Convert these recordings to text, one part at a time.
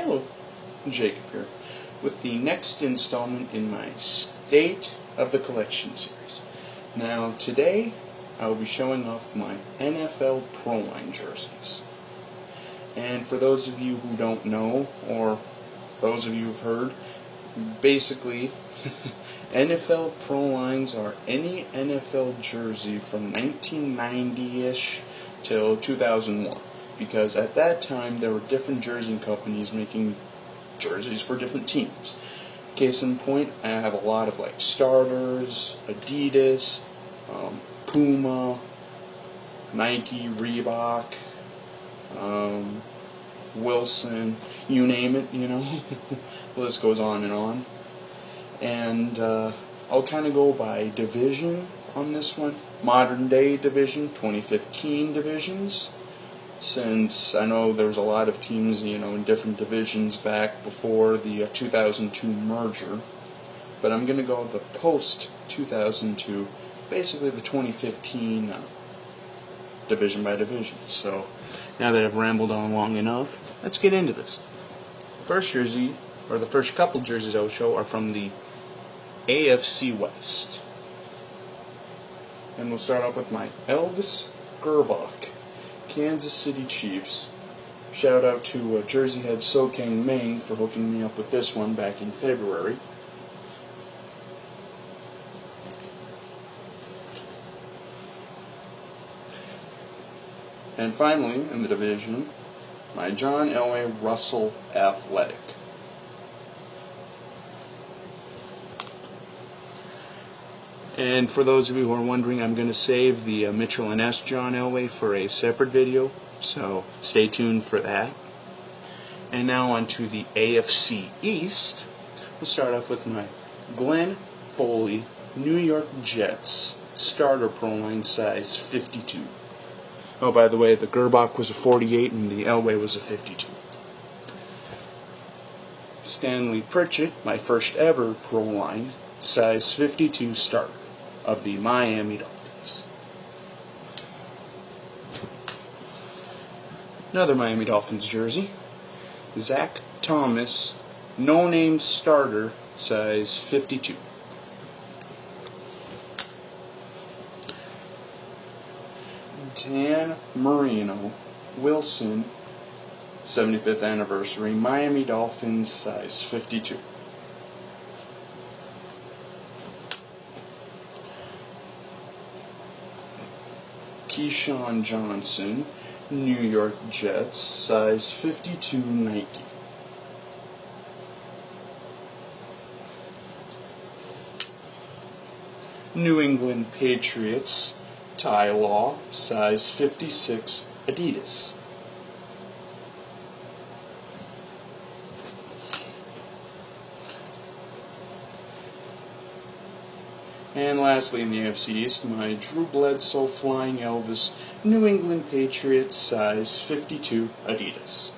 Hello, Jacob here, with the next installment in my State of the Collection series. Now, today, I will be showing off my NFL Pro Line jerseys. And for those of you who don't know, or those of you who've heard, basically, NFL Pro Lines are any NFL jersey from 1990-ish till 2001. Because at that time, there were different jersey companies making jerseys for different teams. Case in point, I have a lot of like Starters, Adidas, Puma, Nike, Reebok, Wilson, you name it, you know. The list goes on and on. And I'll kind of go by division on this one. Modern day division, 2015 divisions. Since I know there was a lot of teams, in different divisions back before the 2002 merger. But I'm going to go the post-2002, basically the 2015 division by division. So, now that I've rambled on long enough, let's get into this. The first jersey, or the first couple jerseys I'll show, are from the AFC West. And we'll start off with my Elvis Gerbach, Kansas City Chiefs. Shout out to Jersey Head Sokang, Maine for hooking me up with this one back in February. And finally, in the division, my John Elway Russell Athletic. And for those of you who are wondering, I'm going to save the Mitchell & S. John Elway for a separate video, so stay tuned for that. And now on to the AFC East. We'll start off with my Glenn Foley New York Jets Starter Pro Line size 52. Oh, by the way, the Gerbach was a 48 and the Elway was a 52. Stanley Pritchett, my first ever Pro Line, size 52 starter of the Miami Dolphins. Another Miami Dolphins jersey, Zach Thomas, no-name starter, size 52. Dan Marino, Wilson, 75th anniversary, Miami Dolphins, size 52. Keyshawn Johnson, New York Jets, size 52 Nike. New England Patriots, Ty Law, size 56 Adidas. And lastly, in the AFC East, my Drew Bledsoe Flying Elvis New England Patriots size 52 Adidas.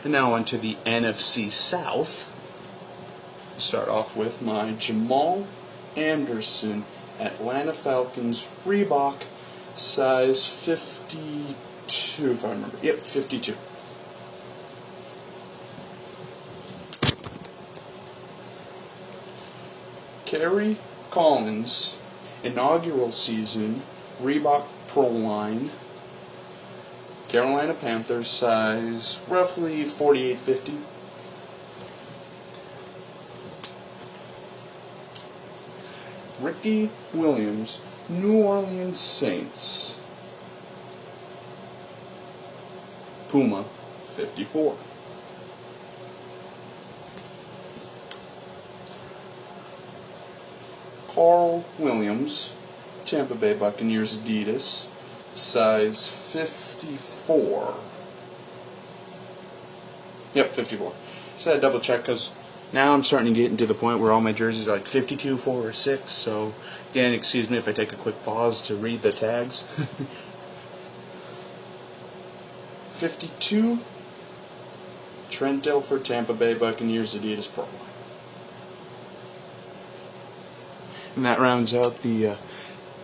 And now on to the NFC South. We'll start off with my Jamal Anderson Atlanta Falcons Reebok size 52, if I remember. Yep, 52. Kerry Collins, inaugural season, Reebok Pro Line, Carolina Panthers, size roughly 48-50. Ricky Williams, New Orleans Saints, Puma, 54. Carl Williams, Tampa Bay Buccaneers Adidas, size 54. Yep, 54. Just had to double check because now I'm starting to get into the point where all my jerseys are like 52, 4, or 6. So, again, excuse me if I take a quick pause to read the tags. 52, Trent Dilfer, Tampa Bay Buccaneers Adidas Pro Line. And that rounds out the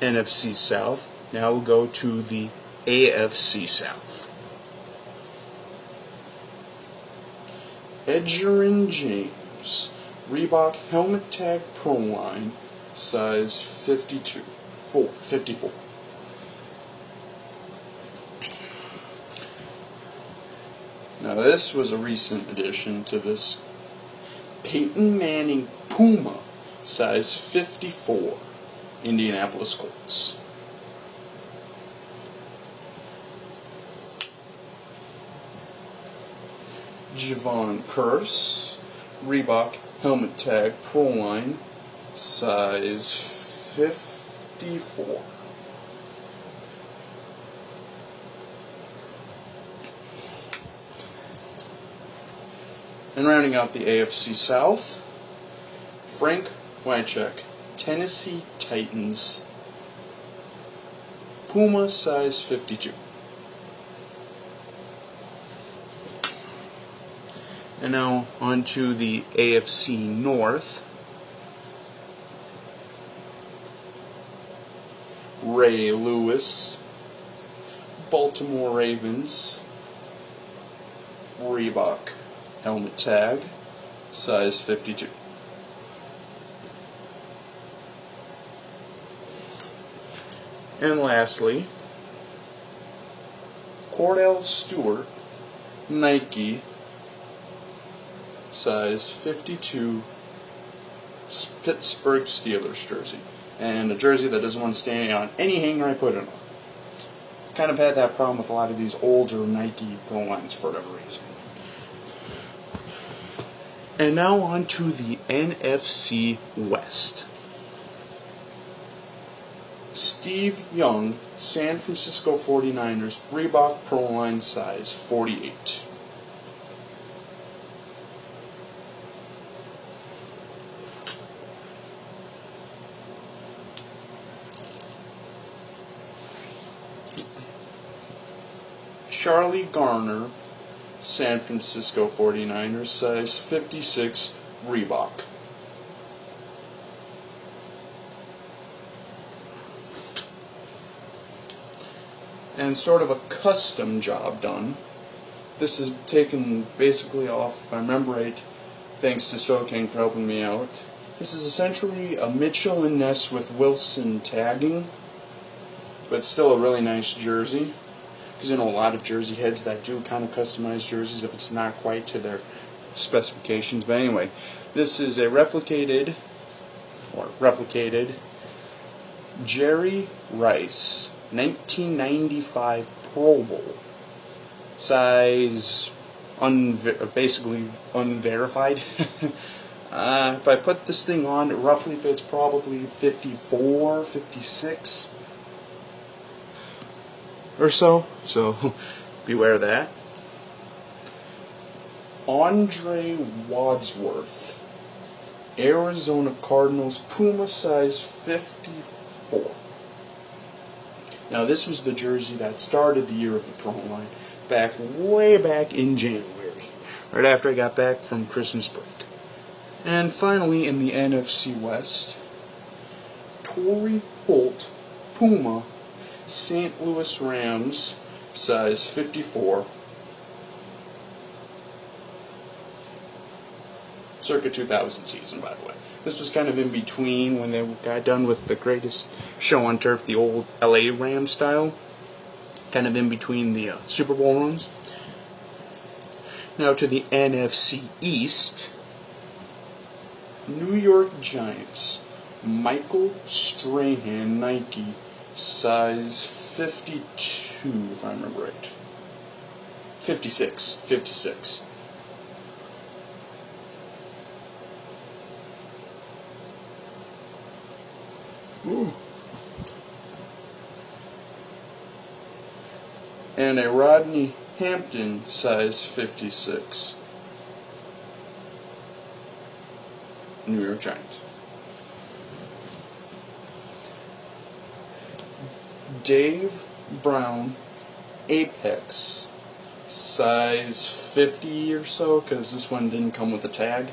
NFC South. Now we'll go to the AFC South. Edgerrin James Reebok Helmet Tag Pro Line, size 54. Now this was a recent addition to this Peyton Manning Puma, size 54, Indianapolis Colts. Javon Curse Reebok Helmet Tag Pro Line, size 54. And rounding out the AFC South, Frank Wycheck, Tennessee Titans, Puma, size 52. And now on to the AFC North. Ray Lewis, Baltimore Ravens, Reebok Helmet Tag, size 52. And lastly, Cordell Stewart, Nike, size 52, Pittsburgh Steelers jersey. And a jersey that doesn't want to stay on any hanger I put it on. Kind of had that problem with a lot of these older Nike Pro lines for whatever reason. And now on to the NFC West. Steve Young, San Francisco 49ers, Reebok Pro Line, size 48. Charlie Garner, San Francisco 49ers, size 56, Reebok. And sort of a custom job done. This is taken basically off, if I remember right, thanks to Stoke King for helping me out. This is essentially a Mitchell and Ness with Wilson tagging, but still a really nice jersey. Because you know a lot of jersey heads that do kind of customize jerseys if it's not quite to their specifications. But anyway, this is a replicated Jerry Rice 1995 Pro Bowl, size basically unverified. If I put this thing on, it roughly fits probably 54, 56 or so beware of that. Andre Wadsworth, Arizona Cardinals, Puma, size 54. Now this was the jersey that started the year of the Pro Line, way back in January, right after I got back from Christmas break. And finally in the NFC West, Torrey Holt, Puma, St. Louis Rams, size 54, circa 2000 season, by the way. This was kind of in between when they got done with the greatest show on turf, the old LA Rams style, kind of in between the Super Bowl runs. Now to the NFC East, New York Giants, Michael Strahan, Nike, size 52, if I remember right. 56. Ooh. And a Rodney Hampton, size 56. New York Giants. Dave Brown, Apex, size 50 or so, because this one didn't come with a tag.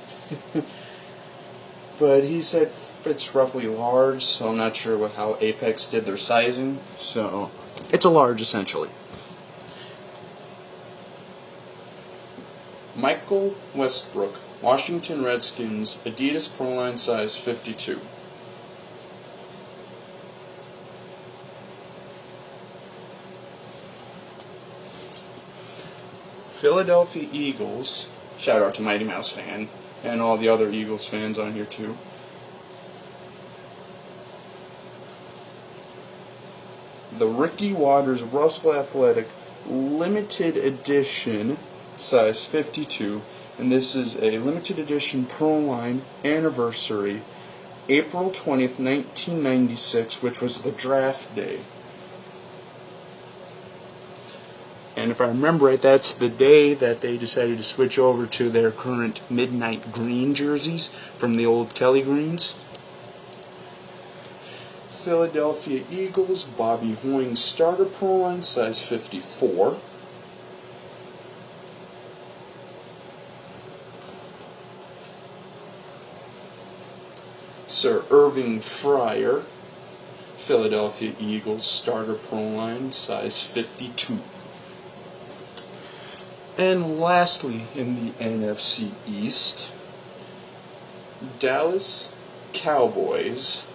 But he said fits roughly large, so I'm not sure how Apex did their sizing. So it's a large essentially. Michael Westbrook, Washington Redskins, Adidas Pro Line size 52. Philadelphia Eagles, shout out to Mighty Mouse fan, and all the other Eagles fans on here too. The Ricky Waters Russell Athletic limited edition, size 52, and this is a limited edition Pro Line anniversary, April 20th, 1996, which was the draft day. And if I remember right, that's the day that they decided to switch over to their current midnight green jerseys from the old Kelly greens. Philadelphia Eagles, Bobby Hoying Starter Pro Line, size 54. Sir Irving Fryer, Philadelphia Eagles Starter Pro Line, size 52. And lastly, in the NFC East, Dallas Cowboys,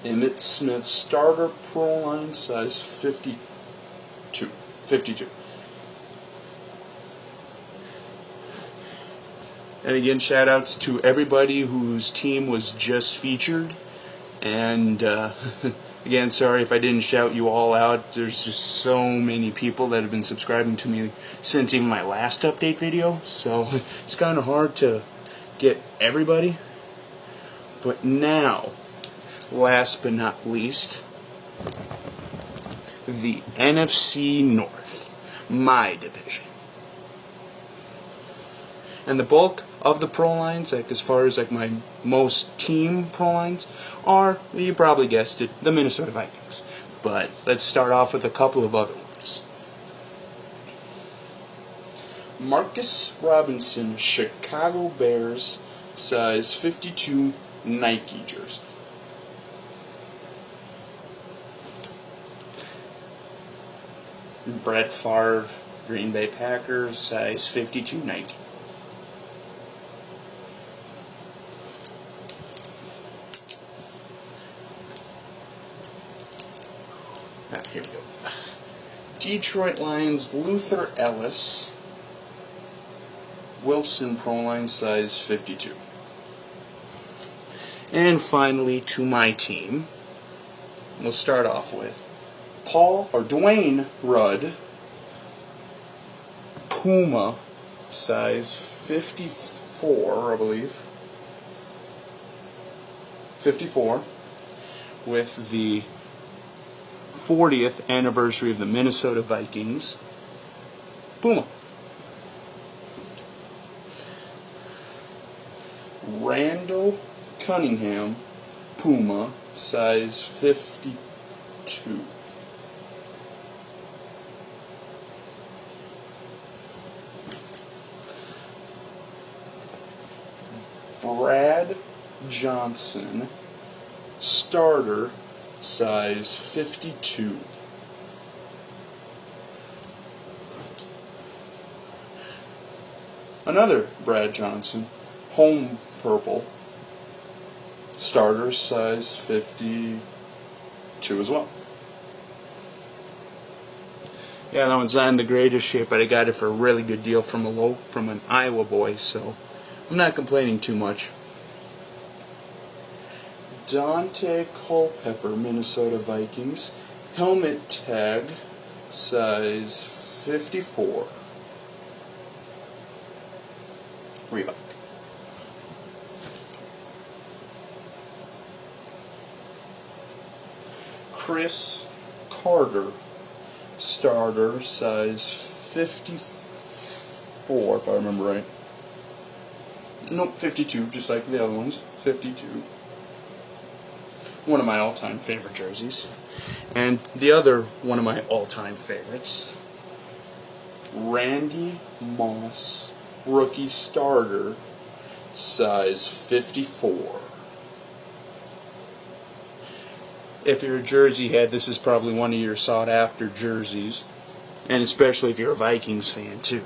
Emmitt Smith Starter Pro Line, size 52. And again, shout outs to everybody whose team was just featured. And again, sorry if I didn't shout you all out. There's just so many people that have been subscribing to me since even my last update video. So it's kind of hard to get everybody. But now, last but not least, the NFC North, my division. And the bulk of the pro lines, like as far as like my most team pro lines, are, you probably guessed it, the Minnesota Vikings. But let's start off with a couple of other ones. Marcus Robinson, Chicago Bears, size 52 Nike jersey. Brett Favre, Green Bay Packers, size 52 Nike. Here we go. Detroit Lions, Luther Ellis, Wilson Pro Line, size 52. And finally, to my team, we'll start off with Dwayne Rudd, Puma, size 54, I believe. 54, with the 40th anniversary of the Minnesota Vikings, Puma. Randall Cunningham, Puma, size 52. Brad Johnson, starter, size 52. Another Brad Johnson, home purple, starter, size 52 as well. Yeah, that one's not in the greatest shape, but I got it for a really good deal from an Iowa boy, so I'm not complaining too much. Dante Culpepper, Minnesota Vikings, helmet tag, size 54. Reebok. Chris Carter, starter, size 54, if I remember right. Nope, 52, just like the other ones. 52. One of my all-time favorite jerseys. And the other one of my all-time favorites, Randy Moss, rookie starter, size 54. If you're a Jersey head, this is probably one of your sought-after jerseys, and especially if you're a Vikings fan too.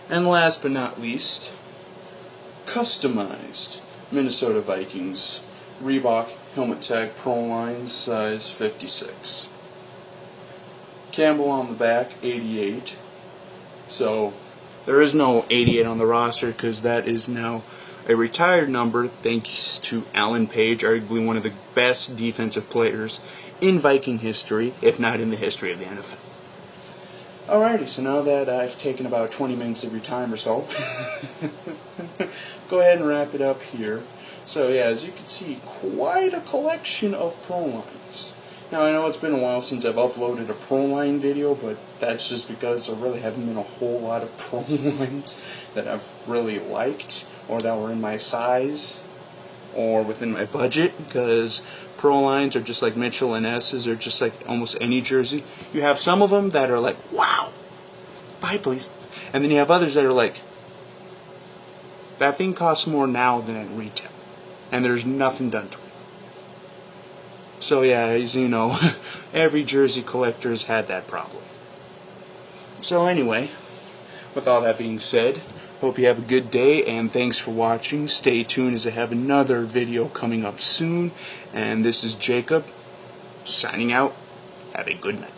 And last but not least, customized Minnesota Vikings Reebok helmet tag Pro Line size 56. Campbell on the back, 88. So there is no 88 on the roster because that is now a retired number thanks to Alan Page, arguably one of the best defensive players in Viking history, if not in the history of the NFL. Alrighty, so now that I've taken about 20 minutes of your time or so, go ahead and wrap it up here. So yeah, as you can see, quite a collection of Pro Lines. Now I know it's been a while since I've uploaded a Pro Line video, but that's just because there really haven't been a whole lot of Pro Lines that I've really liked, or that were in my size, or within my budget, because Pro Lines are just like Mitchell and S's, or just like almost any jersey. You have some of them that are like, wow, buy please. And then you have others that are like, that thing costs more now than at retail, and there's nothing done to it. So yeah, as you know, every jersey collector has had that problem. So anyway, with all that being said, hope you have a good day, and thanks for watching. Stay tuned as I have another video coming up soon. And this is Jacob, signing out. Have a good night.